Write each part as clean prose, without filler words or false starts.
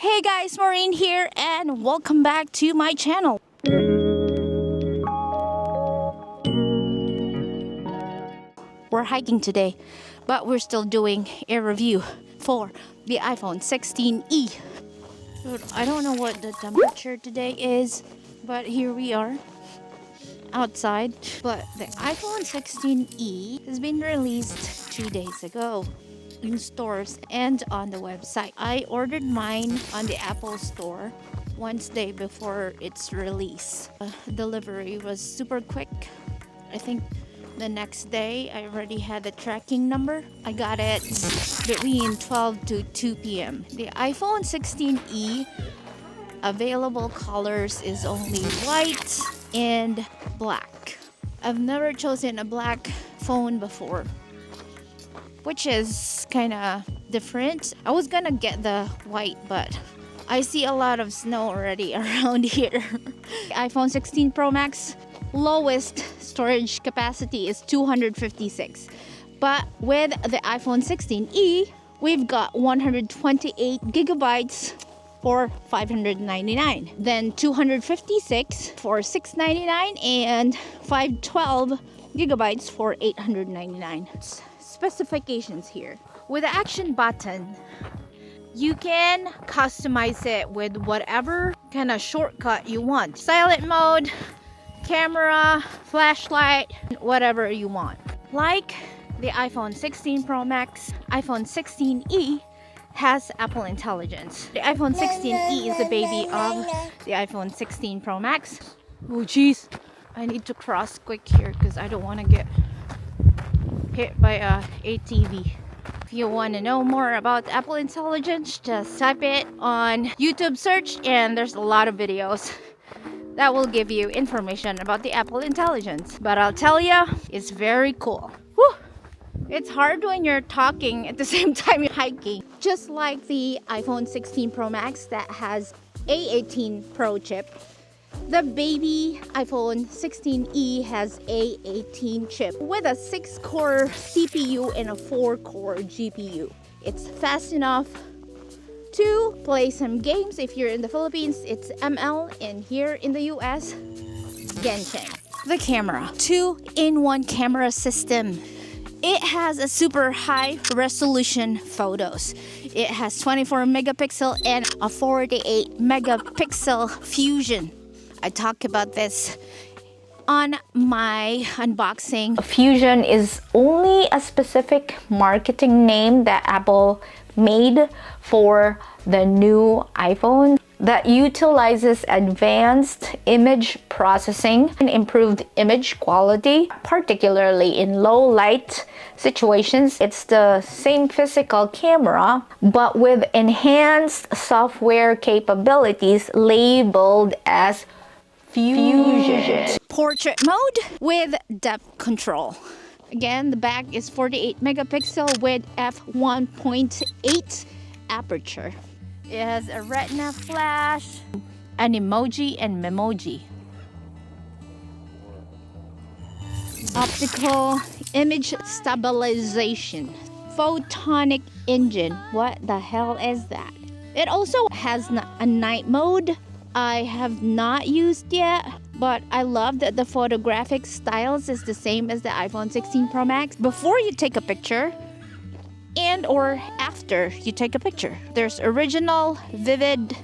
Hey guys, Maureen here and welcome back to my channel. We're hiking today, but we're still doing a review for the iPhone 16e. Dude, I don't know what the temperature today is, but here we are outside. But the iPhone 16e has been released 2 days ago in stores and on the website. I ordered mine on the Apple Store Wednesday before its release. Delivery was super quick. I think the next day I already had the tracking number. I got it between 12 to 2 p.m. The iPhone 16e available colors is only white and black. I've never chosen a black phone before, which is kind of different. I was gonna get the white, but I see a lot of snow already around here. iPhone 16 Pro Max lowest storage capacity is 256, but with the iPhone 16e we've got 128 gigabytes for $599, then 256 for $699, and 512 gigabytes for $899. Specifications here. With the action button, you can customize it with whatever kind of shortcut you want. Silent mode, camera, flashlight, whatever you want. Like the iPhone 16 Pro Max, iPhone 16e has Apple Intelligence. The iPhone 16e is the baby of the iPhone 16 Pro Max. Oh jeez, I need to cross quick here because I don't want to get hit by a ATV. If you want to know more about Apple Intelligence, just type it on YouTube search and there's a lot of videos that will give you information about the Apple Intelligence. But I'll tell you, it's very cool. Whew. It's hard when you're talking at the same time you're hiking. Just like the iPhone 16 Pro Max that has A18 Pro chip, the baby iPhone 16e has A18 chip with a 6-core CPU and a 4-core GPU. It's fast enough to play some games. If you're in the Philippines, it's ML, and here in the US, Genshin. The camera, 2-in-1 camera system. It has a super high resolution photos. It has 24 megapixel and a 48 megapixel fusion. I talk about this on my unboxing. Fusion is only a specific marketing name that Apple made for the new iPhone that utilizes advanced image processing and improved image quality, particularly in low light situations. It's the same physical camera, but with enhanced software capabilities labeled as Fusion. Portrait mode with depth control. Again, the back is 48 megapixel with f1.8 aperture. It has a retina flash, an emoji and memoji. Optical image stabilization. Photonic engine. What the hell is that? It also has a night mode. I have not used yet, but I love that the Photographic Styles is the same as the iPhone 16 Pro Max. Before you take a picture and or after you take a picture, there's original, vivid.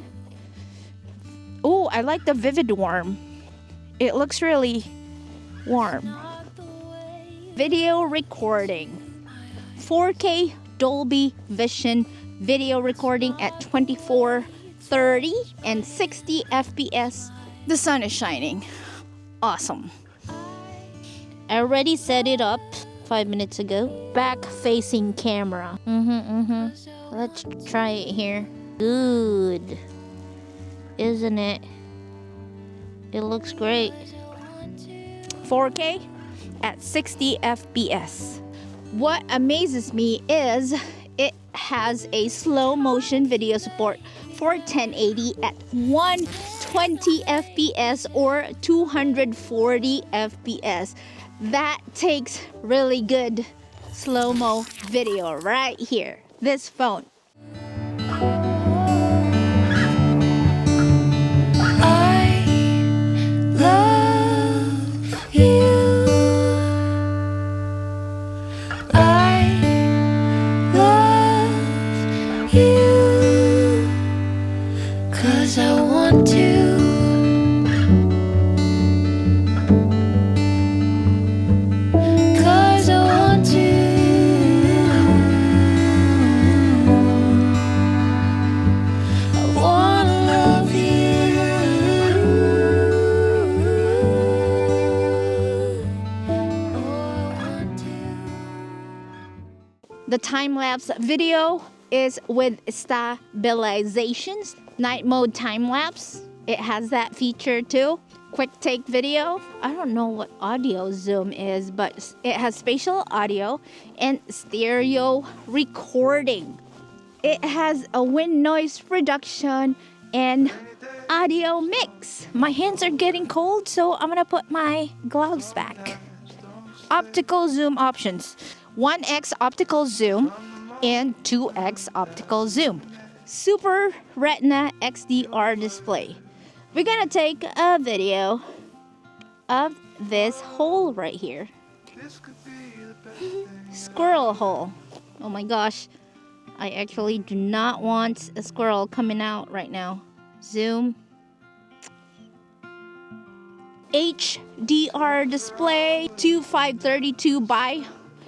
Oh, I like the vivid warm. It looks really warm. Video recording. 4K Dolby Vision video recording at 24:30 and 60 FPS. The sun is shining. Awesome. I already set it up 5 minutes ago. Back facing camera. Let's try it here. Good. Isn't it? It looks great. 4K at 60 FPS. What amazes me is it has a slow motion video support for 1080 at 120 FPS or 240 FPS. That takes really good slow-mo video right here. This phone. The time-lapse video is with stabilizations. Night mode time-lapse. It has that feature too. Quick take video. I don't know what audio zoom is, but it has spatial audio and stereo recording. It has a wind noise reduction and audio mix. My hands are getting cold, so I'm gonna put my gloves back. Optical zoom options. 1x optical zoom and 2x optical zoom. Super Retina XDR display. We're gonna take a video of this hole right here. Squirrel hole. Oh my gosh. I actually do not want a squirrel coming out right now. Zoom. HDR display. 2532 by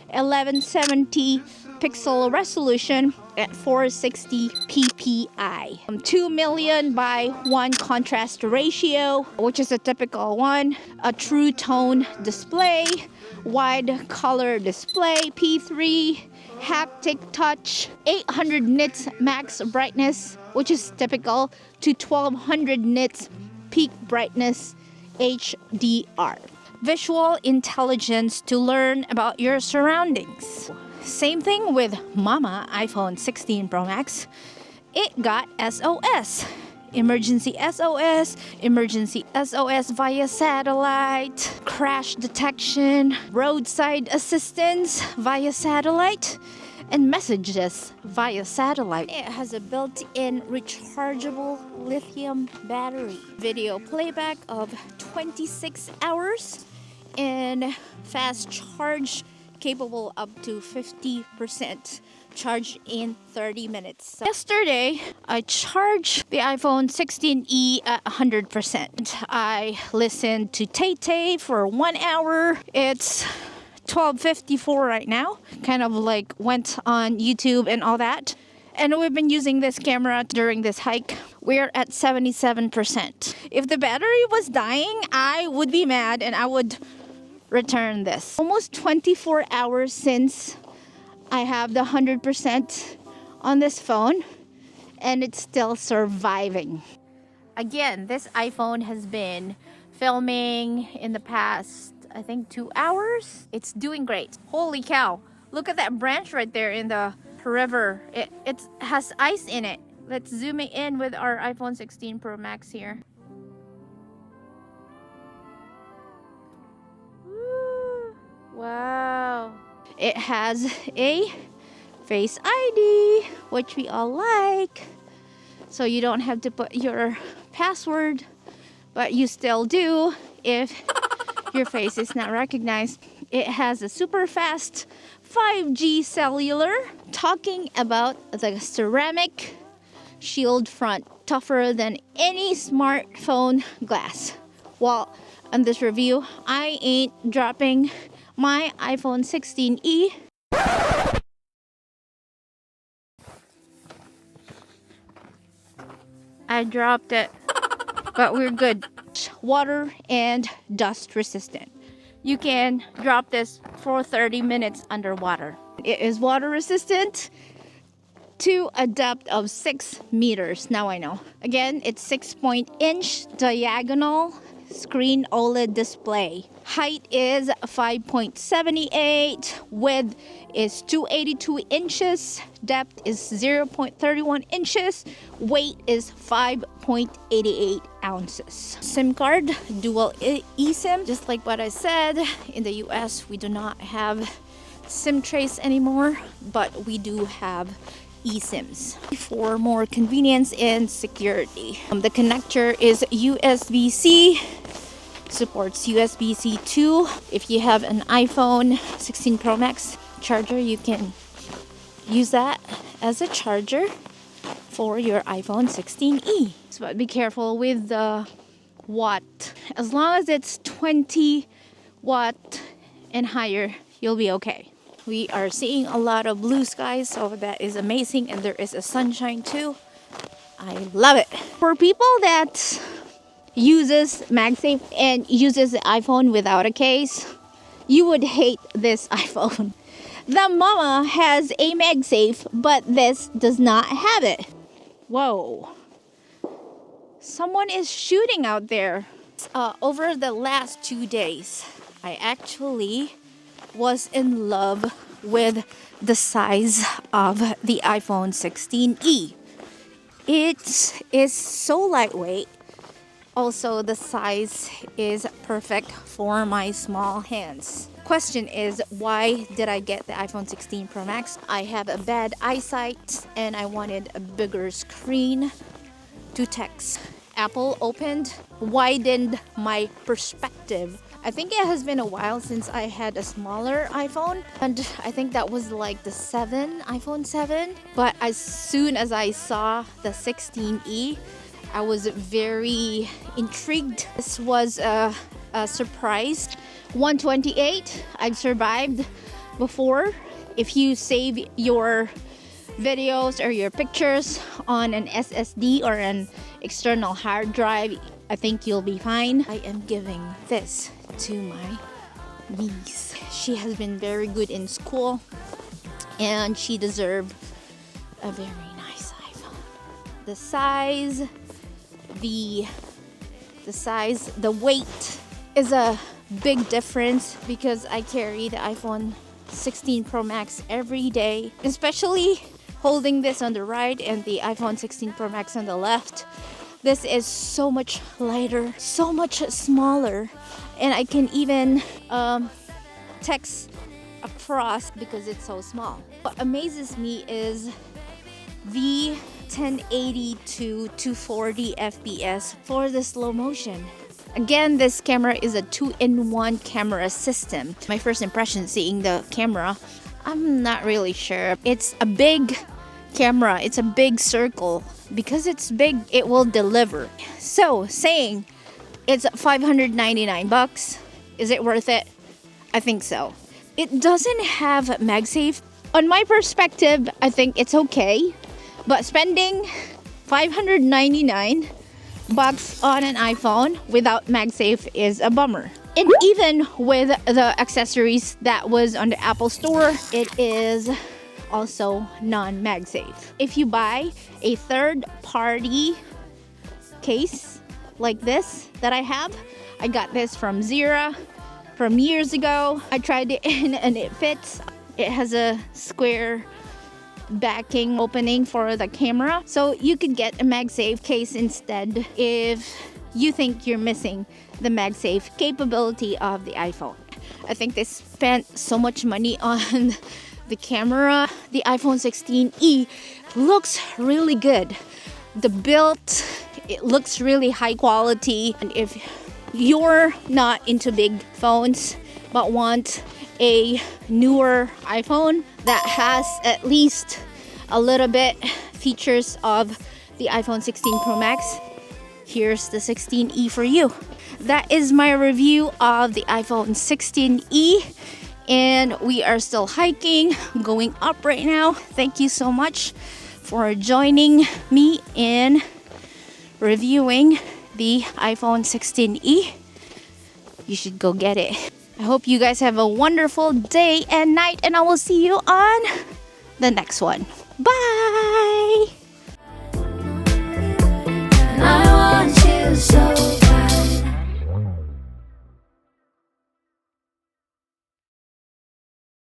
1170 pixel resolution at 460 ppi. 2 million by 1 contrast ratio, which is a typical one. A true tone display, wide color display, P3, haptic touch, 800 nits max brightness, which is typical, to 1200 nits peak brightness, HDR. Visual intelligence to learn about your surroundings. Same thing with Mama iPhone 16 Pro Max. It got SOS. Emergency SOS, emergency SOS via satellite, crash detection, roadside assistance via satellite, and messages via satellite. It has a built-in rechargeable lithium battery. Video playback of 26 hours and fast charge capable up to 50% charge in 30 minutes. Yesterday, I charged the iPhone 16e at 100%. I listened to Tay Tay for 1 hour. It's 12:54 right now. Kind of like went on YouTube and all that. And we've been using this camera during this hike. We're at 77%. If the battery was dying, I would be mad and I would return this. Almost 24 hours since I have the 100% on this phone and it's still surviving. Again, this iPhone has been filming in the past, I think 2 hours. It's doing great. Holy cow. Look at that branch right there in the river. It has ice in it. Let's zoom it in with our iPhone 16 Pro Max here. Wow. It has a Face ID, which we all like. So you don't have to put your password, but you still do if your face is not recognized. It has a super fast 5G cellular. Talking about the ceramic shield front, tougher than any smartphone glass. Well, on this review, I ain't dropping my iPhone 16e. I dropped it, but we're good. Water and dust resistant. You can drop this for 30 minutes underwater. It is water resistant to a depth of 6 meters. Now I know. Again, it's 6-inch diagonal screen OLED display. Height is 5.78. Width is 282 inches. Depth is 0.31 inches. Weight is 5.88 ounces. SIM card, dual eSIM. Just like what I said, in the US, we do not have SIM trace anymore, but we do have eSIMs for more convenience and security. The connector is USB-C. Supports USB-C 2. If you have an iPhone 16 Pro Max charger, you can use that as a charger for your iPhone 16e. But be careful with the watt. As long as it's 20 watt and higher, you'll be okay. We are seeing a lot of blue skies, so that is amazing, and there is a sunshine too. I love it. For people that uses MagSafe and uses the iPhone without a case, you would hate this iPhone. The Mama has a MagSafe, but this does not have it. Whoa. Someone is shooting out there. Over the last 2 days, I actually was in love with the size of the iPhone 16e. It is so lightweight. Also, the size is perfect for my small hands. Question is, why did I get the iPhone 16 Pro Max? I have a bad eyesight and I wanted a bigger screen to text. Apple widened my perspective. I think it has been a while since I had a smaller iPhone, and I think that was like the iPhone 7. But as soon as I saw the 16e, I was very intrigued. This was a surprise. 128, I've survived before. If you save your videos or your pictures on an SSD or an external hard drive, I think you'll be fine. I am giving this to my niece. She has been very good in school and she deserved a very nice iPhone. The size, the weight is a big difference because I carry the iPhone 16 Pro Max every day, especially holding this on the right and the iPhone 16 Pro Max on the left. This is so much lighter, so much smaller, and I can even text across because it's so small. What amazes me is the 1080 to 240 FPS for the slow motion. Again, this camera is a 2-in-1 camera system. My first impression seeing the camera, I'm not really sure. It's a big camera, it's a big circle. Because it's big, it will deliver. So, saying it's $599, is it worth it? I think so. It doesn't have MagSafe. On my perspective, I think it's okay. But spending $599 on an iPhone without MagSafe is a bummer. And even with the accessories that was on the Apple Store, it is also non-MagSafe. If you buy a third-party case like this that I have, I got this from Zira from years ago. I tried it in and it fits. It has a square backing opening for the camera, so you could get a MagSafe case instead if you think you're missing the MagSafe capability of the iPhone. I think they spent so much money on the camera. The iPhone 16e looks really good. The build, it looks really high quality. And if you're not into big phones but want a newer iPhone that has at least a little bit features of the iPhone 16 Pro Max, here's the 16e for you. That is my review of the iPhone 16e, and we are still hiking, going up right now. Thank you so much for joining me in reviewing the iPhone 16e. You should go get it. I hope you guys have a wonderful day and night, and I will see you on the next one. Bye!